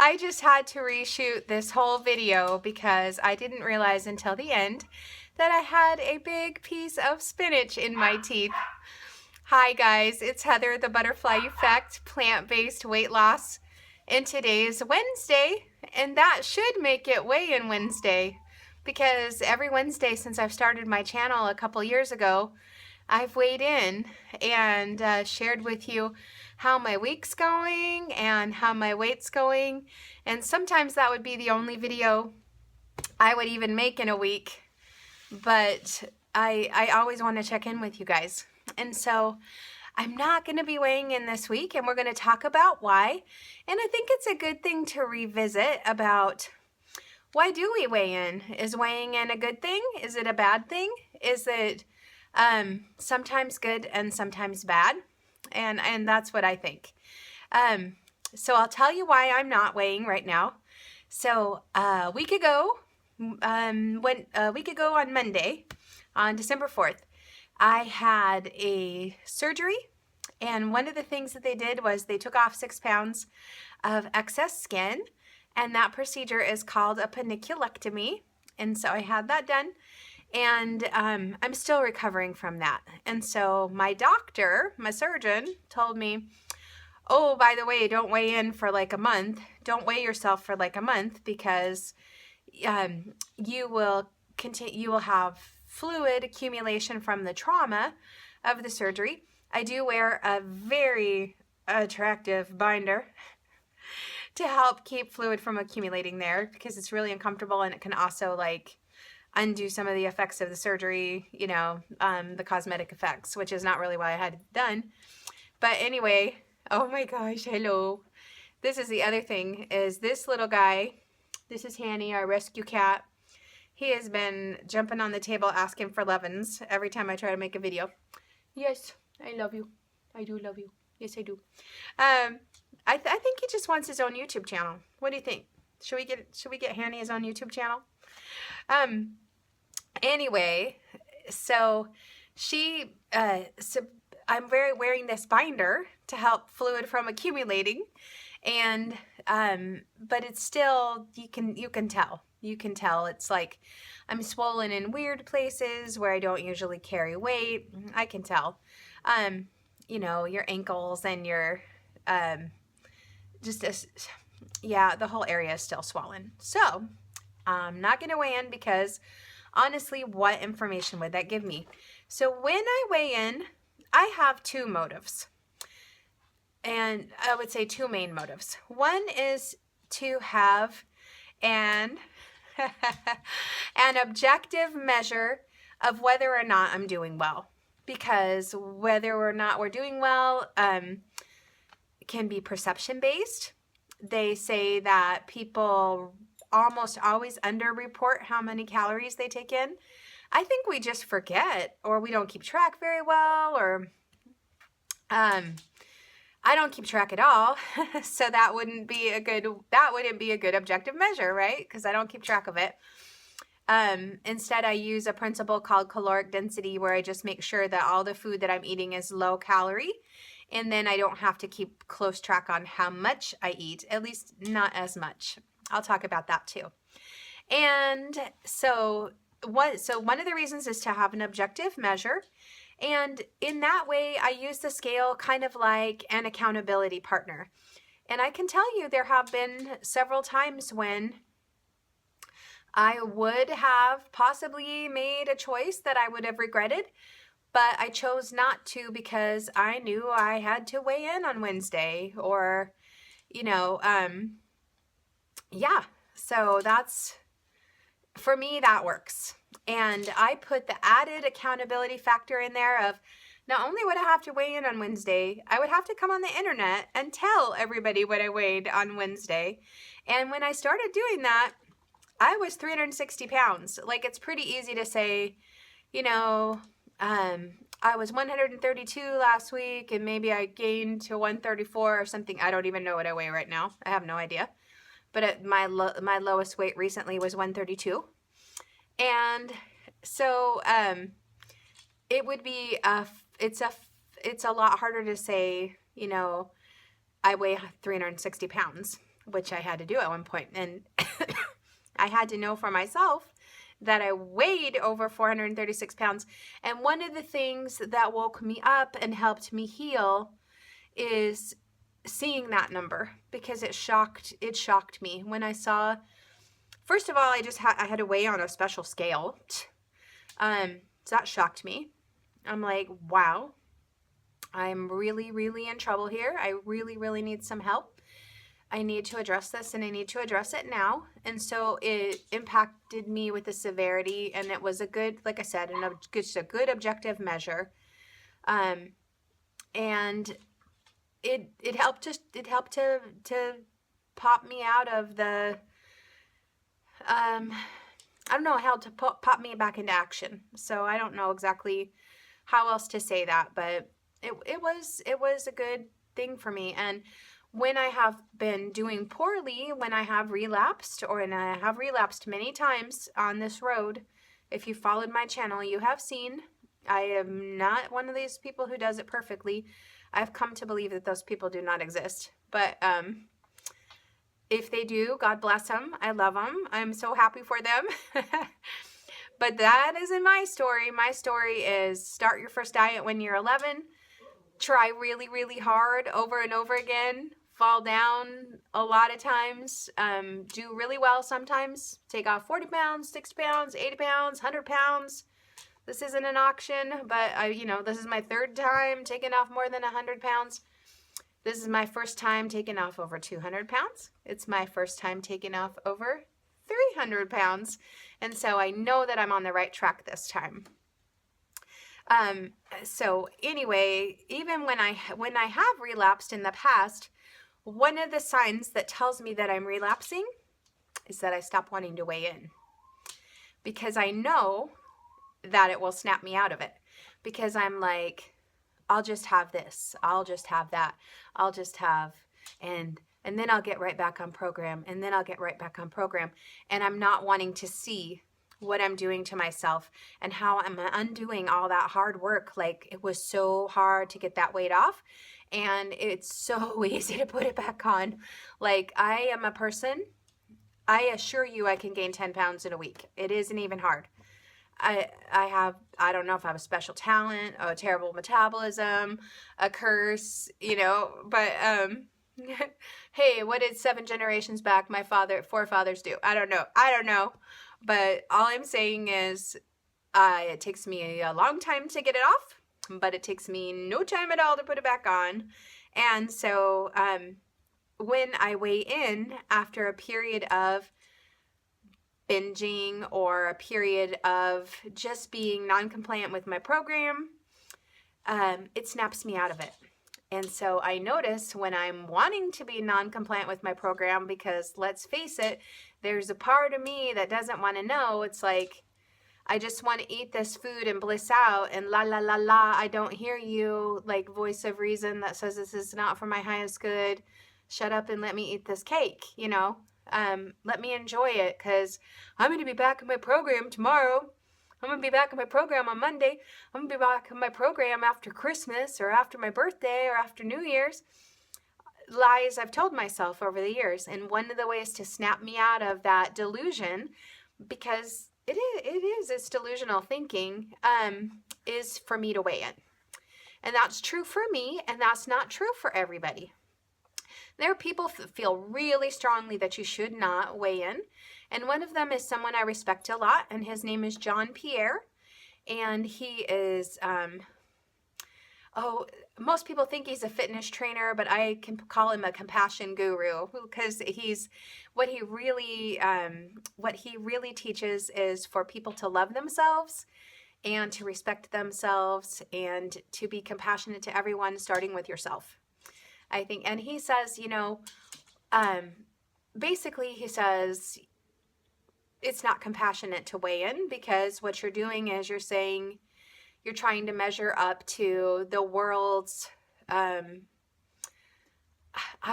I just had to reshoot this whole video because I didn't realize until the end that I had a big piece of spinach in my teeth. Hi guys, it's Heather, the Butterfly Effect, plant-based weight loss. And today's Wednesday, and that should make it weigh-in Wednesday because every Wednesday since I've started my channel a couple years ago, I've weighed in and shared with you how my week's going and how my weight's going. And sometimes that would be the only video I would even make in a week. But I always want to check in with you guys. And so I'm not going to be weighing in this week, and we're going to talk about why. And I think it's a good thing to revisit about why do we weigh in? Is weighing in a good thing? Is it a bad thing? Is it sometimes good and sometimes bad? And that's what I think. So I'll tell you why I'm not weighing right now. So a week ago on Monday, on December 4th, I had a surgery, and one of the things that they did was they took off 6 pounds of excess skin, and that procedure is called a panniculectomy. And so I had that done, and I'm still recovering from that. And so my doctor, my surgeon, told me, oh, by the way, don't weigh in for like a month. Don't weigh yourself for like a month because you will have fluid accumulation from the trauma of the surgery. I do wear a very attractive binder to help keep fluid from accumulating there because it's really uncomfortable, and it can also like undo some of the effects of the surgery, you know, the cosmetic effects, which is not really why I had it done. But anyway, oh my gosh, hello. This is the other thing, is this little guy, this is Hanny, our rescue cat. He has been jumping on the table asking for lovin's every time I try to make a video. Yes, I love you. I do love you. Yes, I do. I think he just wants his own YouTube channel. What do you think? Should we get Hanny his own YouTube channel? Anyway, so I'm wearing this binder to help fluid from accumulating, and but it's still, you can tell it's like I'm swollen in weird places where I don't usually carry weight. I can tell, you know, your ankles and your yeah, the whole area is still swollen. So I'm not going to weigh in because honestly, what information would that give me? So when I weigh in, I have two motives. And I would say two main motives. One is to have an objective measure of whether or not I'm doing well. Because whether or not we're doing well can be perception based. They say that people almost always underreport how many calories they take in. I think we just forget, or we don't keep track very well, or I don't keep track at all. So that wouldn't be a good objective measure, right? Because I don't keep track of it. Instead, I use a principle called caloric density, where I just make sure that all the food that I'm eating is low calorie, and then I don't have to keep close track on how much I eat, at least not as much. I'll talk about that too. And so one of the reasons is to have an objective measure. And in that way, I use the scale kind of like an accountability partner. And I can tell you there have been several times when I would have possibly made a choice that I would have regretted, but I chose not to because I knew I had to weigh in on Wednesday, or, you know, yeah. So that's, for me, that works. And I put the added accountability factor in there of not only would I have to weigh in on Wednesday, I would have to come on the internet and tell everybody what I weighed on Wednesday. And when I started doing that, I was 360 pounds. Like, it's pretty easy to say, you know, I was 132 last week and maybe I gained to 134 or something. I don't even know what I weigh right now. I have no idea. But my lowest weight recently was 132. And so it would be it's a lot harder to say, you know, I weigh 360 pounds. which I had to do at one point. And I had to know for myself that I weighed over 436 pounds. And one of the things that woke me up and helped me heal is seeing that number, because it shocked me when I saw, first of all, I had to weigh on a special scale. So that shocked me. I'm like, wow, I'm really, really in trouble here. I really, really need some help. I need to address this, and I need to address it now. And so it impacted me with the severity, and it was a good, like I said, just a good objective measure. And it helped to pop me out of the, I don't know how to pop me back into action. So I don't know exactly how else to say that, but it was a good thing for me. And when I have been doing poorly, when I have relapsed, and I have relapsed many times on this road, if you followed my channel, you have seen I am not one of these people who does it perfectly. I've come to believe that those people do not exist. But if they do, God bless them. I love them. I'm so happy for them. But that isn't my story. My story is start your first diet when you're 11. Try really, really hard over and over again. Fall down a lot of times. Do really well sometimes. Take off 40 pounds, 60 pounds, 80 pounds, 100 pounds. This isn't an auction, but this is my third time taking off more than 100 pounds. This is my first time taking off over 200 pounds. It's my first time taking off over 300 pounds. And so I know that I'm on the right track this time. So anyway, even when I have relapsed in the past, one of the signs that tells me that I'm relapsing is that I stop wanting to weigh in, because I know that it will snap me out of it, because I'm like, I'll just have this, I'll just have that, I'll just have, and then I'll get right back on program, and then I'll get right back on program. And I'm not wanting to see what I'm doing to myself and how I'm undoing all that hard work. Like, it was so hard to get that weight off, and it's so easy to put it back on. Like, I am a person, I assure you I can gain 10 pounds in a week. It isn't even hard. I don't know if I have a special talent, a terrible metabolism, a curse, but hey, what did 7 generations back my forefathers do? I don't know. But all I'm saying is it takes me a long time to get it off, but it takes me no time at all to put it back on. And so when I weigh in after a period of binging or a period of just being non-compliant with my program, it snaps me out of it. And so I notice when I'm wanting to be non-compliant with my program, because let's face it, there's a part of me that doesn't want to know. It's like, I just want to eat this food and bliss out, and la la la la, I don't hear you, like, voice of reason that says this is not for my highest good. Shut up and let me eat this cake, let me enjoy it, because I'm going to be back in my program tomorrow. I'm going to be back in my program on Monday. I'm going to be back in my program after Christmas or after my birthday or after New Year's. Lies I've told myself over the years. And one of the ways to snap me out of that delusion, because it's delusional thinking, is for me to weigh in. And that's true for me, and that's not true for everybody. There are people who feel really strongly that you should not weigh in. And one of them is someone I respect a lot, and his name is John Pierre. And he is, most people think he's a fitness trainer, but I can call him a compassion guru, because what he really teaches is for people to love themselves and to respect themselves and to be compassionate to everyone, starting with yourself. I think, and he says, basically he says, it's not compassionate to weigh in, because what you're doing is you're saying you're trying to measure up to the world's, I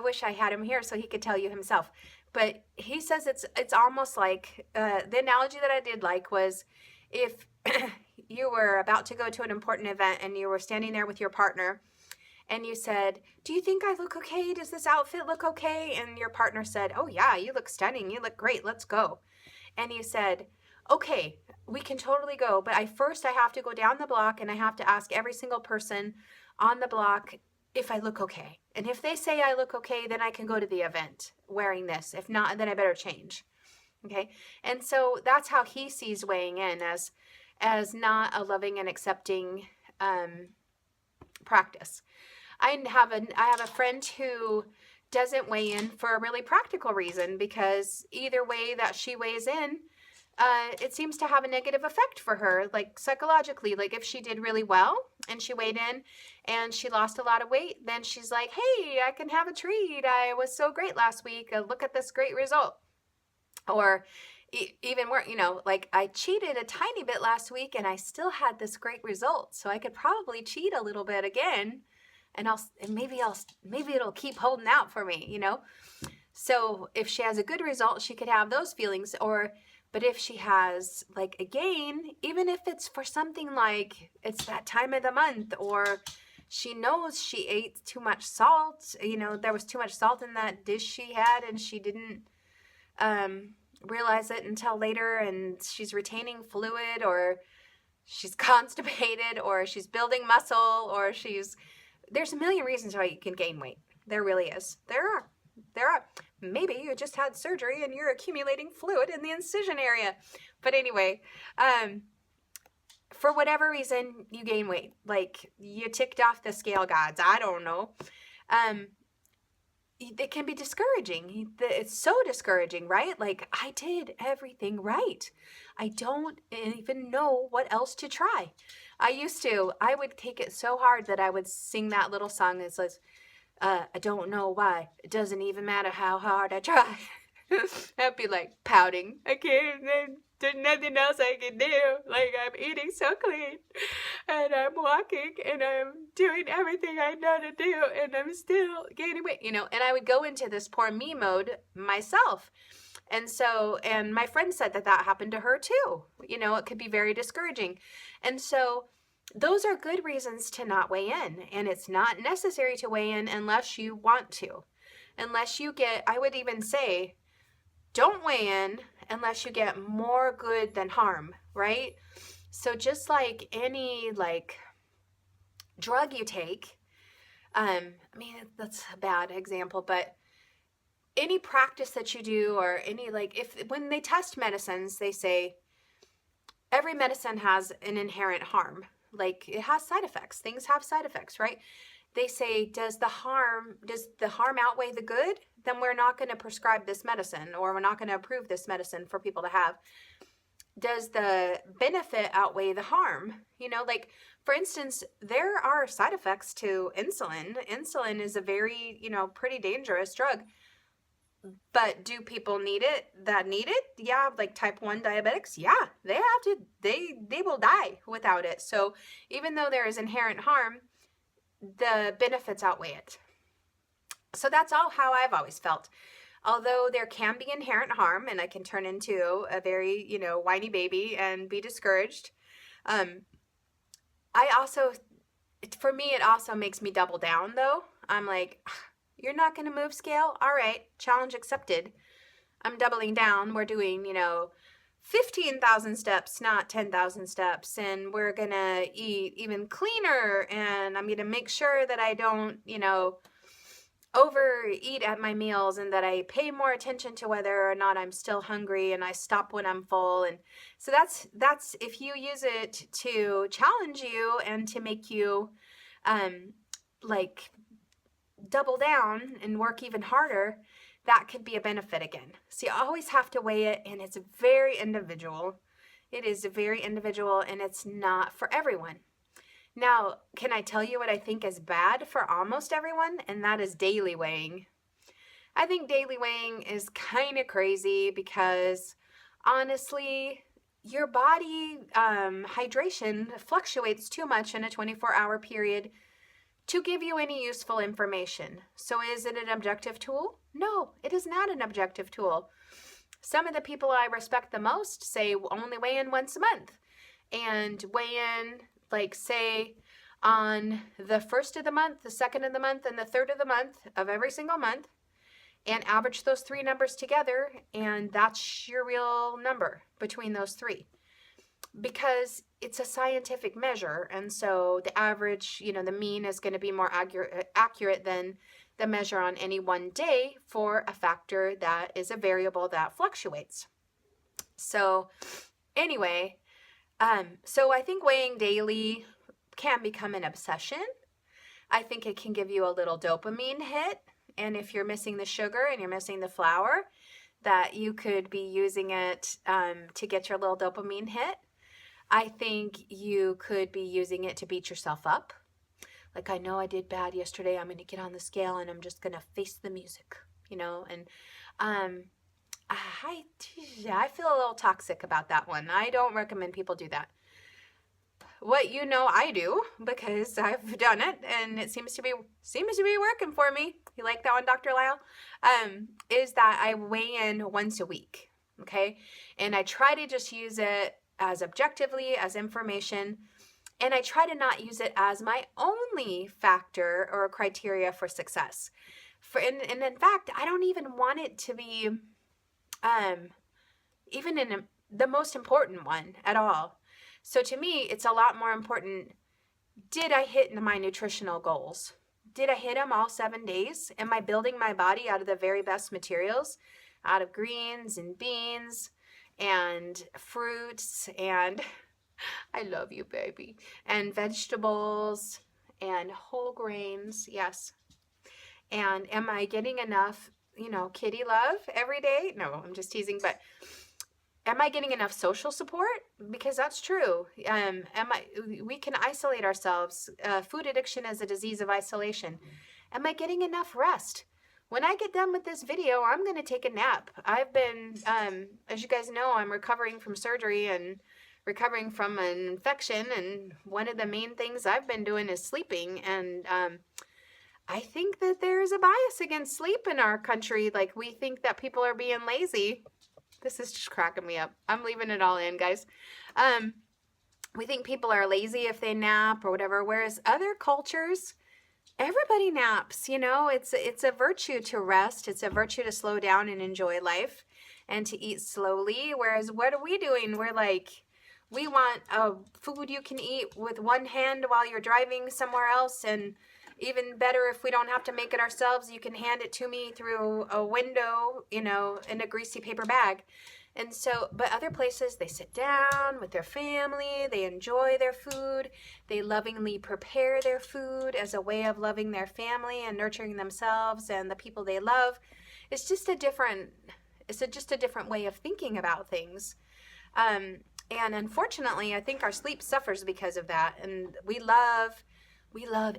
wish I had him here so he could tell you himself, but he says it's almost like, the analogy that I did like was, if you were about to go to an important event and you were standing there with your partner, and you said, do you think I look okay? Does this outfit look okay? And your partner said, oh yeah, you look stunning. You look great. Let's go. And you said, okay, we can totally go. But I have to go down the block and I have to ask every single person on the block if I look okay. And if they say I look okay, then I can go to the event wearing this. If not, then I better change. Okay. And so that's how he sees weighing in, as not a loving and accepting practice. I have a friend who doesn't weigh in for a really practical reason, because either way that she weighs in, it seems to have a negative effect for her, like psychologically. Like if she did really well and she weighed in and she lost a lot of weight, then she's like, hey, I can have a treat. I was so great last week. Look at this great result. Or even more, like I cheated a tiny bit last week and I still had this great result. So I could probably cheat a little bit again, and maybe it'll keep holding out for me, So if she has a good result, she could have those feelings. But if she has like a gain, even if it's for something like it's that time of the month, or she knows she ate too much salt, there was too much salt in that dish she had and she didn't realize it until later, and she's retaining fluid, or she's constipated, or she's building muscle, or there's a million reasons why you can gain weight. There really is. There are. Maybe you just had surgery and you're accumulating fluid in the incision area. But anyway, for whatever reason, you gain weight. Like you ticked off the scale gods. I don't know. It can be discouraging. It's so discouraging, right? Like, I did everything right. I don't even know what else to try. I would take it so hard that I would sing that little song that says, I don't know why. It doesn't even matter how hard I try. I'd be like pouting. I can't, there's nothing else I can do. Like, I'm eating so clean, and I'm walking, and I'm doing everything I know to do, and I'm still gaining weight, and I would go into this poor me mode myself. And my friend said that happened to her too. It could be very discouraging. And so those are good reasons to not weigh in. And it's not necessary to weigh in unless you want to. I would even say, don't weigh in unless you get more good than harm, right? So just like any drug you take, that's a bad example, but any practice that you do, or any, when they test medicines, they say every medicine has an inherent harm. Like it has side effects. Things have side effects, right? They say, does the harm outweigh the good? Then we're not going to prescribe this medicine, or we're not going to approve this medicine for people to have. Does the benefit outweigh the harm? For instance, there are side effects to insulin. Insulin is a very, pretty dangerous drug. But do people need it? Yeah, like type 1 diabetics, yeah, they have to, they will die without it. So even though there is inherent harm, the benefits outweigh it. So that's all how I've always felt. Although there can be inherent harm, and I can turn into a very, whiny baby and be discouraged. For me, it also makes me double down though. I'm like, you're not going to move scale? All right, challenge accepted. I'm doubling down. We're doing, 15,000 steps, not 10,000 steps. And we're going to eat even cleaner. And I'm going to make sure that I don't, overeat at my meals, and that I pay more attention to whether or not I'm still hungry, and I stop when I'm full. And so that's if you use it to challenge you and to make you double down and work even harder, that could be a benefit again. So you always have to weigh it, and it's very individual. It is very individual, and it's not for everyone. Now, can I tell you what I think is bad for almost everyone? And that is daily weighing. I think daily weighing is kind of crazy because, honestly, your body hydration fluctuates too much in a 24-hour period to give you any useful information. So is it an objective tool? No, it is not an objective tool. Some of the people I respect the most say only weigh in once a month, and weigh in, say, on the first of the month, the second of the month, and the third of the month of every single month, and average those three numbers together, and that's your real number between those three. Because it's a scientific measure, and so the average, the mean is going to be more accurate than the measure on any one day for a factor that is a variable that fluctuates. So anyway, so I think weighing daily can become an obsession. I think it can give you a little dopamine hit. And if you're missing the sugar and you're missing the flour, that you could be using it to get your little dopamine hit. I think you could be using it to beat yourself up. Like, I know I did bad yesterday. I'm going to get on the scale and I'm just going to face the music, and I feel a little toxic about that one. I don't recommend people do that. What I do, because I've done it and it seems to be working for me. You like that one, Dr. Lyle? Is that I weigh in once a week, okay? And I try to just use it as objectively as information, and I try to not use it as my only factor or criteria for success. And in fact, I don't even want it to be even in the most important one at all. So to me, it's a lot more important, did I hit my nutritional goals? Did I hit them all 7 days? Am I building my body out of the very best materials? Out of greens and beans and fruits and, I love you, baby, and vegetables and whole grains, yes. And am I getting enough, kitty love every day? No, I'm just teasing, but am I getting enough social support? Because that's true. We can isolate ourselves. Food addiction is a disease of isolation. Am I getting enough rest? When I get done with this video, I'm going to take a nap. I've been, as you guys know, I'm recovering from surgery and recovering from an infection. And one of the main things I've been doing is sleeping. And I think that there's a bias against sleep in our country. Like, we think that people are being lazy. This is just cracking me up. I'm leaving it all in, guys. We think people are lazy if they nap or whatever, whereas other cultures, everybody naps. It's a virtue to rest. It's a virtue to slow down and enjoy life and to eat slowly. Whereas what are we doing? We're like, we want food you can eat with one hand while you're driving somewhere else, and even better, if we don't have to make it ourselves, you can hand it to me through a window, in a greasy paper bag. And so, but other places, they sit down with their family, they enjoy their food, they lovingly prepare their food as a way of loving their family and nurturing themselves and the people they love. It's just a different way of thinking about things. And unfortunately, I think our sleep suffers because of that. And we love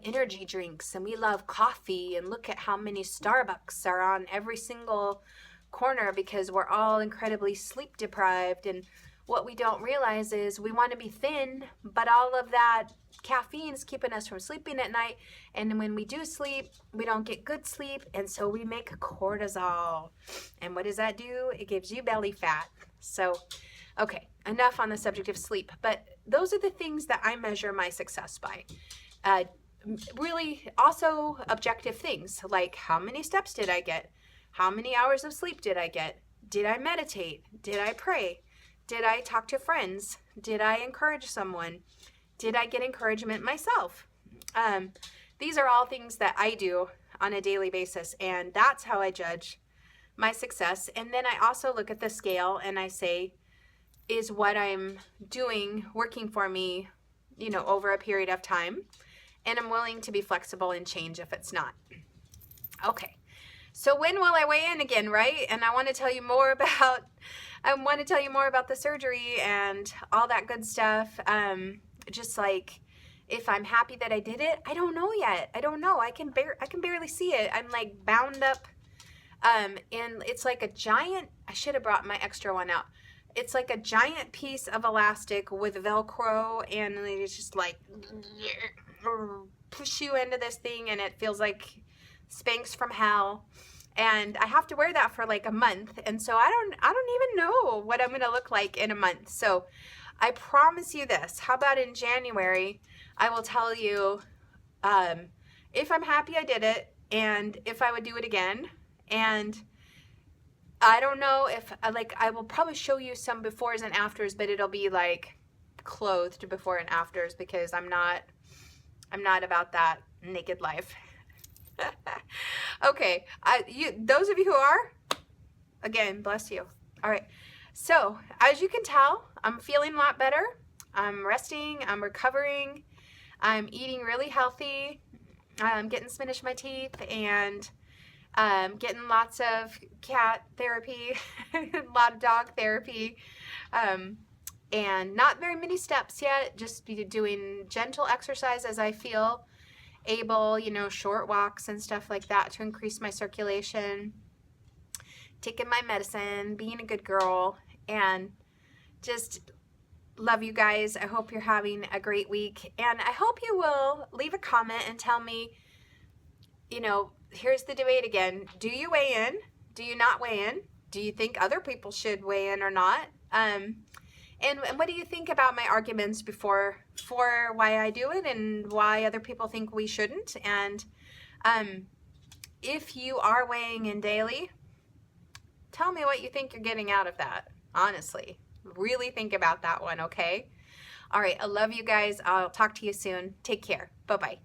energy drinks and we love coffee, and look at how many Starbucks are on every single corner because we're all incredibly sleep deprived. And what we don't realize is we want to be thin, but all of that caffeine is keeping us from sleeping at night. And when we do sleep, we don't get good sleep, and so we make cortisol. And what does that do? It gives you belly fat. So, okay, enough on the subject of sleep, but those are the things that I measure my success by. Really also objective things like, how many steps did I get? How many hours of sleep did I get? Did I meditate? Did I pray? Did I talk to friends? Did I encourage someone? Did I get encouragement myself? These are all things that I do on a daily basis, and that's how I judge my success. And then I also look at the scale and I say, is what I'm doing working for me, over a period of time? And I'm willing to be flexible and change if it's not. Okay. So when will I weigh in again, right? And I want to tell you more about the surgery and all that good stuff. Just like, if I'm happy that I did it, I don't know yet. I don't know. I can barely see it. I'm like bound up. And it's like a giant, I should have brought my extra one out. It's like a giant piece of elastic with Velcro, and it's just like push you into this thing, and it feels like Spanx from hell. And I have to wear that for like a month, and so I don't even know what I'm gonna look like in a month. So I promise you this. How about in January, I will tell you if I'm happy I did it and if I would do it again. And I don't know if, like, I will probably show you some befores and afters, but it'll be like clothed before and afters because I'm not about that naked life. Okay, those of you who are, again, bless you. All right, so as you can tell, I'm feeling a lot better. I'm resting, I'm recovering, I'm eating really healthy, I'm getting spinach in my teeth, and getting lots of cat therapy, a lot of dog therapy, and not very many steps yet, just be doing gentle exercise as I feel able, you know, short walks and stuff like that to increase my circulation, taking my medicine, being a good girl, and just love you guys. I hope you're having a great week, and I hope you will leave a comment and tell me, you know, here's the debate again. Do you weigh in? Do you not weigh in? Do you think other people should weigh in or not? And what do you think about my arguments before for why I do it and why other people think we shouldn't? And if you are weighing in daily, tell me what you think you're getting out of that. Honestly, really think about that one, okay? All right, I love you guys. I'll talk to you soon. Take care. Bye-bye.